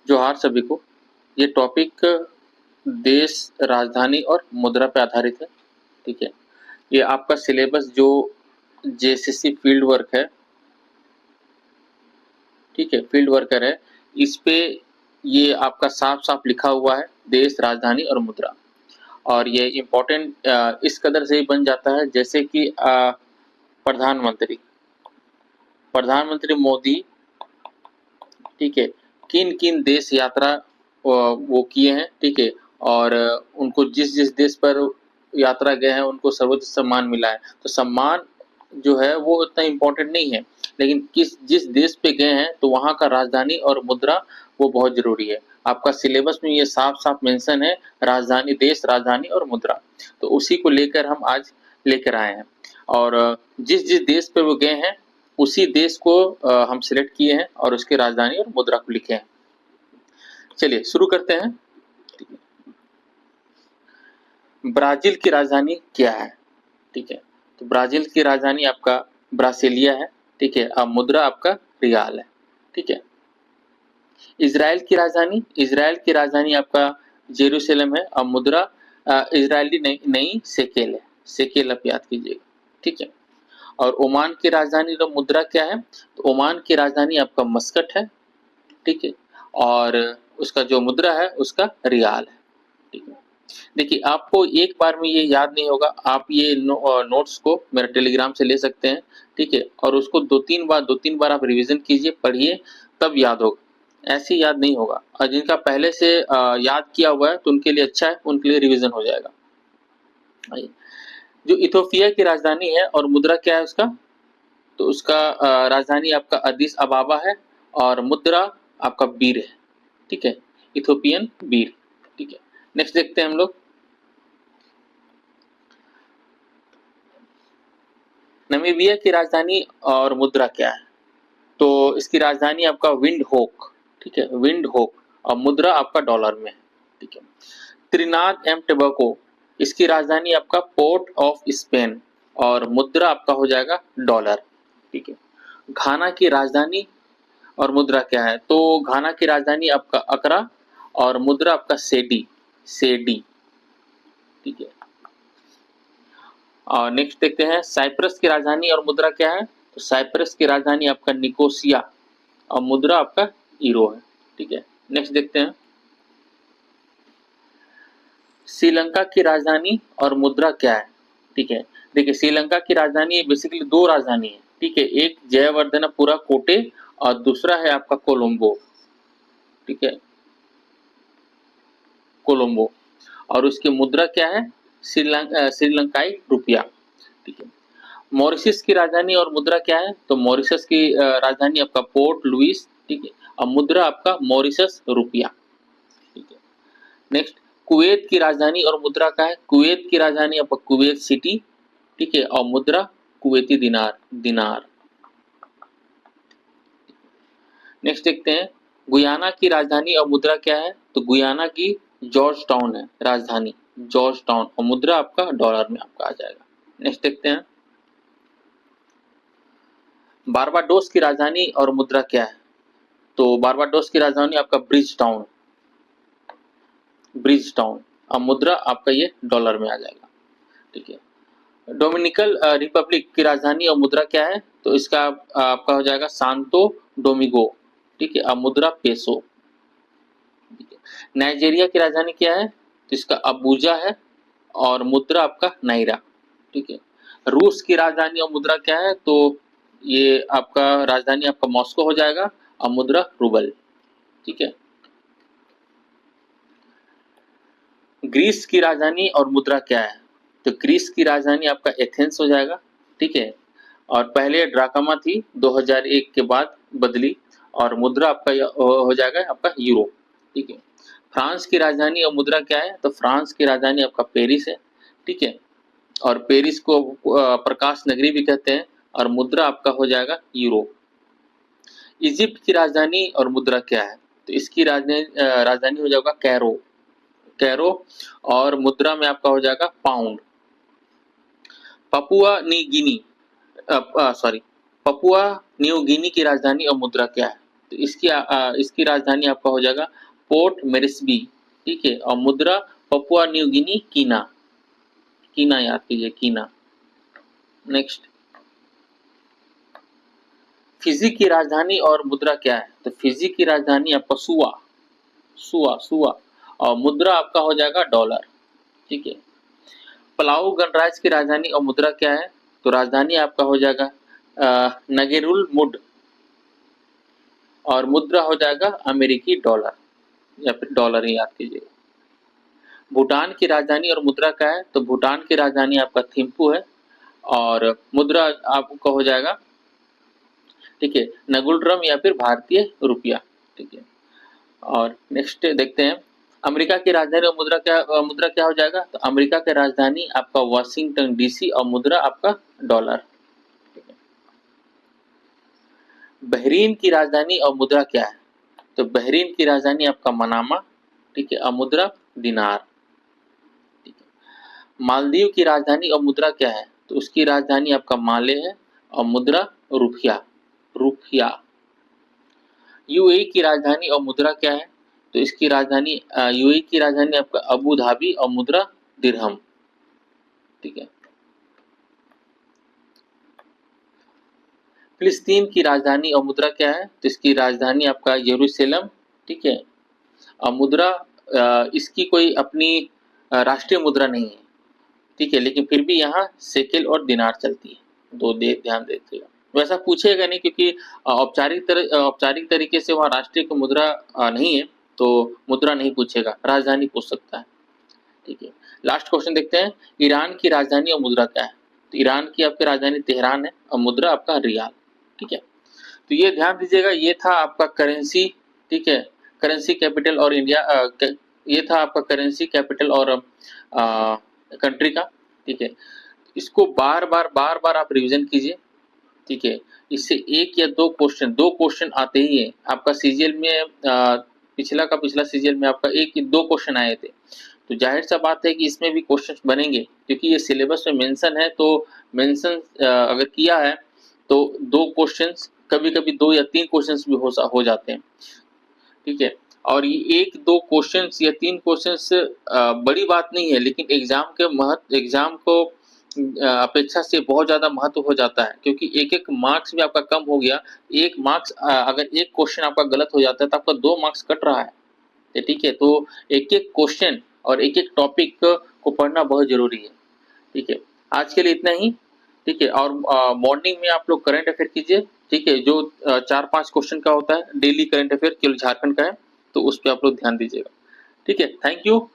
जोहार सभी को। ये टॉपिक देश, राजधानी और मुद्रा पे आधारित है, ठीक है। ये आपका सिलेबस जो जेएसएससी फील्ड वर्क है, ठीक है, फील्ड वर्कर है, इस पे ये आपका साफ-साफ लिखा हुआ है देश, राजधानी और मुद्रा। और ये इम्पोर्टेंट इस कदर से ही बन जाता है जैसे कि प्रधानमंत्री प्रधानमंत्री मोदी, ठीक है, किन-किन देश यात्रा वो किए हैं, ठीक है, और उनको जिस-जिस देश पर यात्रा गए हैं उनको सर्वोच्च सम्मान मिला है। तो सम्मान जो है वो उतना इम्पोर्टेंट नहीं है, लेकिन जिस देश पे गए हैं तो वहाँ का राजधानी और मुद्रा वो बहुत ज़रूरी है। आपका सिलेबस में ये साफ-साफ मेंशन है राजधानी, देश, राजधानी और मुद्रा। तो उसी को लेकर हम आज लेकर आए हैं और जिस-जिस देश पे वो गए हैं उसी देश को हम सिलेक्ट किए हैं और उसकी राजधानी और मुद्रा को लिखे हैं। चलिए शुरू करते हैं। ब्राज़ील की राजधानी क्या है? ठीक है, तो ब्राज़ील की राजधानी आपका ब्रासिलिया है, ठीक है, अब मुद्रा आपका रियाल है, ठीक है। इज़राइल की राजधानी आपका जेरूसलम है और मुद्रा इज़राइली नहीं शेकेल है, शेकेल आप याद कीजिएगा, ठीक है। और ओमान की राजधानी और मुद्रा क्या है? तो ओमान की राजधानी आपका मस्कट है, ठीक है, और उसका जो मुद्रा है उसका रियाल है, ठीक है। देखिए आपको एक बार में ये याद नहीं होगा, आप ये नोट्स को मेरे टेलीग्राम से ले सकते हैं, ठीक है, और उसको 2-3 बार आप रिवीजन कीजिए, पढ़िए, तब याद होगा, ऐसे याद नहीं होगा। और जिनका पहले से याद किया हुआ है तो उनके लिए अच्छा है, उनके लिए रिवीजन हो जाएगा। जो इथोपिया की राजधानी है और मुद्रा क्या है उसका? तो उसका राजधानी आपका अदिस अबाबा है और मुद्रा आपका बीर है, ठीक है, इथोपियन बीर, ठीक है। नेक्स्ट देखते हैं हम लोग। नमीबिया की राजधानी और मुद्रा क्या है? तो इसकी राजधानी आपका विंड होक, ठीक है, विंड होक, और मुद्रा आपका डॉलर में है, ठीक है। त्रिनाद एंड टोबैगो, इसकी राजधानी आपका पोर्ट ऑफ स्पेन और मुद्रा आपका हो जाएगा डॉलर, ठीक है। घाना की राजधानी और मुद्रा क्या है? तो घाना की राजधानी आपका अकरा और मुद्रा आपका सेडी, सेडी, ठीक है। और नेक्स्ट देखते हैं साइप्रस की राजधानी और मुद्रा क्या है? तो साइप्रस की राजधानी आपका निकोसिया और मुद्रा आपका यूरो है, ठीक है। नेक्स्ट देखते हैं श्रीलंका की राजधानी और मुद्रा क्या है, ठीक है। देखिए श्रीलंका की राजधानी बेसिकली दो राजधानी है, ठीक है, एक जयवर्धनपुरा कोटे और दूसरा है आपका कोलंबो, ठीक है, कोलंबो, और उसकी मुद्रा क्या है? श्रीलंकाई रुपया, ठीक है। मॉरिशस की राजधानी और मुद्रा क्या है? तो मॉरिशस की राजधानी आपका पोर्ट लुइस, ठीक है, और मुद्रा आपका मॉरिशस रुपया, ठीक है। नेक्स्ट कुवैत की राजधानी और मुद्रा क्या है? कुवैत की राजधानी आपका कुवैत सिटी, ठीक है, और मुद्रा कुवैती दिनार, दिनार। नेक्स्ट देखते हैं गुयाना की राजधानी और मुद्रा क्या है? तो गुयाना की जॉर्ज टाउन है राजधानी, जॉर्ज टाउन, और मुद्रा आपका डॉलर में आपका आ जाएगा। नेक्स्ट देखते हैं बारबाडोस की राजधानी और मुद्रा क्या है? तो बारबाडोस की राजधानी आपका ब्रिज टाउन, ब्रिज टाउन, और मुद्रा आपका ये डॉलर में आ जाएगा, ठीक है। डोमिनिकन रिपब्लिक की राजधानी और मुद्रा क्या है? तो इसका आपका हो जाएगा सांतो डोमिगो, ठीक है, और मुद्रा पेसो, ठीक है। नाइजीरिया की राजधानी क्या है? तो इसका अबूजा है और मुद्रा आपका नाइरा, ठीक है। रूस की राजधानी और मुद्रा क्या है? तो ये आपका राजधानी आपका मॉस्को हो जाएगा और मुद्रा रूबल, ठीक है। ग्रीस की राजधानी और मुद्रा क्या है? तो ग्रीस की राजधानी आपका एथेंस हो जाएगा, ठीक है, और पहले ड्राकमा थी, 2001 के बाद बदली, और मुद्रा आपका हो जाएगा आपका यूरो, ठीक है। फ्रांस की राजधानी और मुद्रा क्या है? तो फ्रांस की राजधानी आपका पेरिस है, ठीक है, और पेरिस को प्रकाश नगरी भी कहते हैं, और मुद्रा आपका हो जाएगा यूरो। इजिप्ट की राजधानी और मुद्रा क्या है? तो इसकी राजधानी हो जाएगा कैरो, कैरो, और मुद्रा में आपका हो जाएगा पाउंड। पपुआ नी गिनी, सॉरी, पपुआ न्यू गिनी की राजधानी और मुद्रा क्या है? तो इसकी राजधानी आपका हो जाएगा पोर्ट मोरेस्बी, ठीक है। और मुद्रा पपुआ न्यू गिनी कीना, कीना याद कीजिए, कीना। नेक्स्ट, फिजी की राजधानी और मुद्रा क्या है? तो फिजी की राजधानी आपका सुआ, सुआ सुआ, और मुद्रा आपका हो जाएगा डॉलर, ठीक है। पलाऊ गणराज्य की राजधानी और मुद्रा क्या है? तो राजधानी आपका हो जाएगा नगेरुल मुड, और मुद्रा हो जाएगा अमेरिकी डॉलर, या फिर डॉलर ही याद कीजिए। भूटान की राजधानी और मुद्रा क्या है? तो भूटान की राजधानी आपका थिम्पू है, और मुद्रा आपका हो जाएगा, ठीक है, नगुल या फिर भारतीय रुपया, ठीक है। और नेक्स्ट देखते हैं, अमेरिका की राजधानी और मुद्रा क्या हो जाएगा? तो अमेरिका की राजधानी आपका वाशिंगटन डीसी, और मुद्रा आपका डॉलर, ठीक है। बहरीन की राजधानी और मुद्रा क्या है? तो बहरीन की राजधानी आपका मनामा, ठीक है, और मुद्रा दिनार, ठीक है। मालदीव की राजधानी और मुद्रा क्या है? तो उसकी राजधानी आपका माले है, और मुद्रा रुपया, रुपया। यूएई की राजधानी और मुद्रा क्या है? तो इसकी राजधानी यूएई की राजधानी आपका अबू धाबी, और मुद्रा दिरहम, ठीक है। फिलिस्तीन की राजधानी और मुद्रा क्या है? तो इसकी राजधानी आपका यरूशलेम, ठीक है। और मुद्रा इसकी कोई अपनी राष्ट्रीय मुद्रा नहीं है, ठीक है, लेकिन फिर भी यहाँ शेकेल और दिनार चलती है, दो ध्यान देते। वैसा पूछेगा नहीं, क्योंकि औपचारिक तरीके से वहाँ राष्ट्रीय की मुद्रा नहीं है, तो मुद्रा नहीं पूछेगा, राजधानी पूछ सकता है, ठीक है। लास्ट क्वेश्चन देखते हैं, ईरान की राजधानी और मुद्रा क्या है? तो ईरान की आपकी राजधानी तेहरान है, और मुद्रा आपका रियाल, ठीक है। तो ये ध्यान दीजिएगा, ये था आपका करेंसी, ठीक है, करेंसी कैपिटल और इंडिया, ये था आपका करेंसी कैपिटल और कंट्री का, ठीक है। इसको बार बार आप रिवीजन कीजिए, ठीक है। इससे एक या दो क्वेश्चन आते ही है। आपका सीजीएल में पिछला सीजीएल में आपका एक या दो क्वेश्चन आए थे, तो जाहिर सा बात है कि इसमें भी क्वेश्चन बनेंगे, क्योंकि ये सिलेबस में मेंशन है। तो मेंशन अगर किया है तो दो क्वेश्चंस, कभी-कभी दो या तीन क्वेश्चंस भी हो जाते हैं, ठीक है। और ये एक दो क्वेश्चंस या तीन क्वेश्चंस बड़ी बात नहीं है, लेकिन एग्जाम को अपेक्षा से बहुत ज्यादा महत्व हो जाता है, क्योंकि एक-एक मार्क्स भी आपका कम हो गया। एक मार्क्स अगर एक क्वेश्चन आपका गलत हो जाता है तो आपका 2 मार्क्स कट रहा है, ठीक है। तो एक-एक क्वेश्चन और एक-एक टॉपिक को पढ़ना बहुत जरूरी है, ठीक है। आज के लिए इतना ही, ठीक है। और मॉर्निंग में आप लोग करंट अफेयर कीजिए, ठीक है, जो 4-5 क्वेश्चन का होता है डेली करंट अफेयर, केवल झारखंड का है, तो उस पर आप लोग ध्यान दीजिएगा, ठीक है। Thank you.